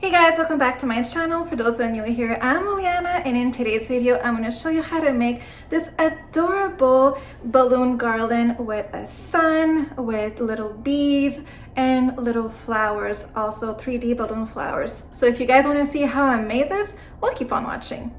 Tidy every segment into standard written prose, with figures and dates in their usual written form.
Hey guys, welcome back to my channel. For those who are new here, I'm Liliana, and in today's video I'm going to show you how to make this adorable balloon garland with a sun, with little bees and little flowers, also 3D balloon flowers. So if you guys want to see how I made this, well, keep on watching.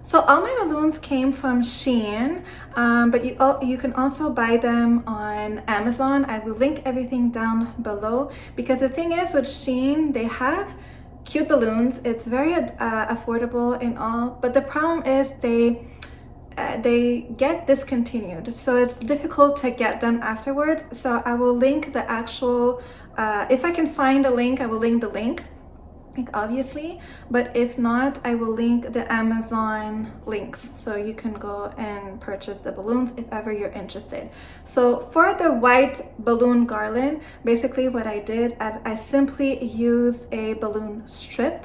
So all my balloons came from Shein, but you can also buy them on Amazon. I will link everything down below, because the thing is with Shein, they have cute balloons. It's very affordable and all, but the problem is they get discontinued, so it's difficult to get them afterwards. So I will link the actual, if I can find a link, I will link the link, obviously, but if not, I will link the Amazon links so you can go and purchase the balloons if ever you're interested. So for the white balloon garland, basically what I did, I simply used a balloon strip,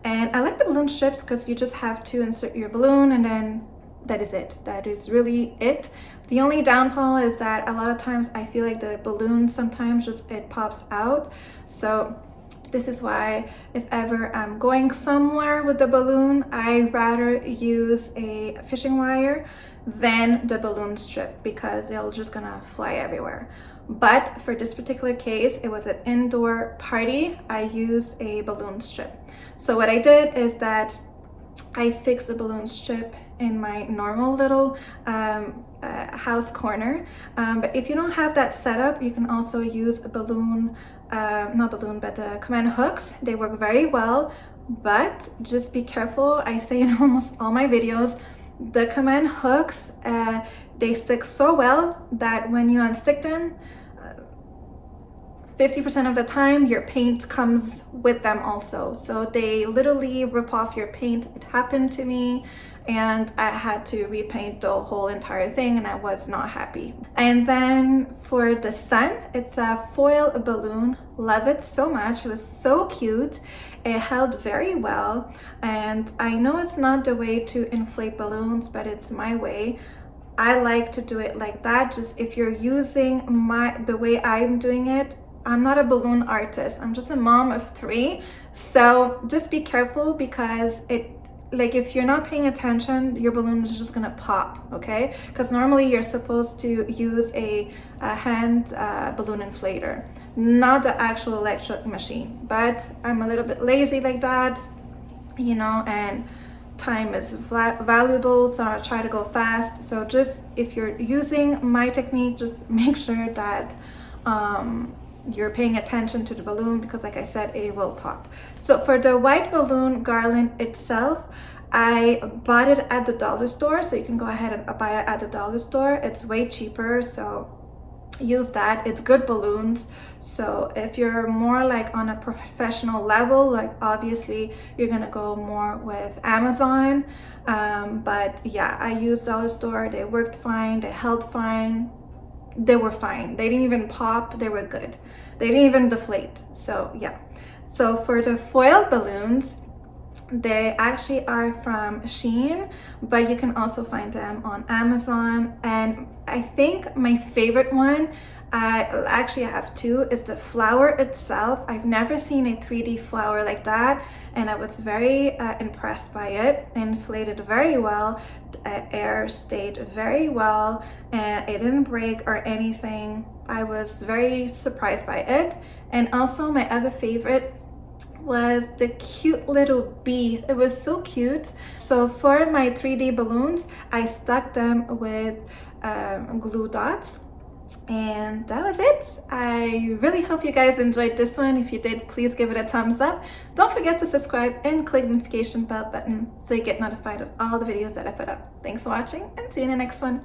and I like the balloon strips because you just have to insert your balloon and then that is it. That is really it. The only downfall is that a lot of times I feel like the balloon sometimes just it pops out. So this is why if ever I'm going somewhere with the balloon, I rather use a fishing wire than the balloon strip, because they're just gonna fly everywhere. But for this particular case, it was an indoor party. I used a balloon strip. So what I did is that I fixed the balloon strip in my normal little house corner. But if you don't have that set up, you can also use a balloon, not balloon, but the command hooks. They work very well, but just be careful. I say in almost all my videos, the command hooks, they stick so well that when you unstick them, 50% of the time your paint comes with them also. So they literally rip off your paint. It happened to me, and I had to repaint the whole entire thing, and I was not happy. And then for the sun, it's a foil balloon. Love it so much. It was so cute. It held very well, and I know it's not the way to inflate balloons, but it's my way. I like to do it like that. Just if you're using the way I'm doing it, I'm not a balloon artist. I'm just a mom of 3. So just be careful, because if you're not paying attention, your balloon is just gonna pop, okay? Because normally you're supposed to use a hand balloon inflator, not the actual electric machine. But I'm a little bit lazy like that, you know, and time is valuable, so I try to go fast. So just if you're using my technique, just make sure that you're paying attention to the balloon, because like I said, it will pop. So for the white balloon garland itself, I bought it at the dollar store, so you can go ahead and buy it at the dollar store. It's way cheaper, so use that. It's good balloons. So if you're more like on a professional level, like obviously you're gonna go more with Amazon, but yeah, I used dollar store. They worked fine, they held fine. They were fine. They didn't even pop. They were good. They didn't even deflate. So yeah. So for the foil balloons, they actually are from Shein, but you can also find them on Amazon. And I think my favorite one, actually I have 2, is the flower itself. I've never seen a 3D flower like that, and I was very impressed by it. Inflated very well, air stayed very well, and it didn't break or anything. I was very surprised by it. And also my other favorite was the cute little bee. It was so cute. So for my 3D balloons, I stuck them with glue dots, and that was it. I really hope you guys enjoyed this one. If you did, please give it a thumbs up. Don't forget to subscribe and click the notification bell button so you get notified of all the videos that I put up. Thanks for watching, and see you in the next one.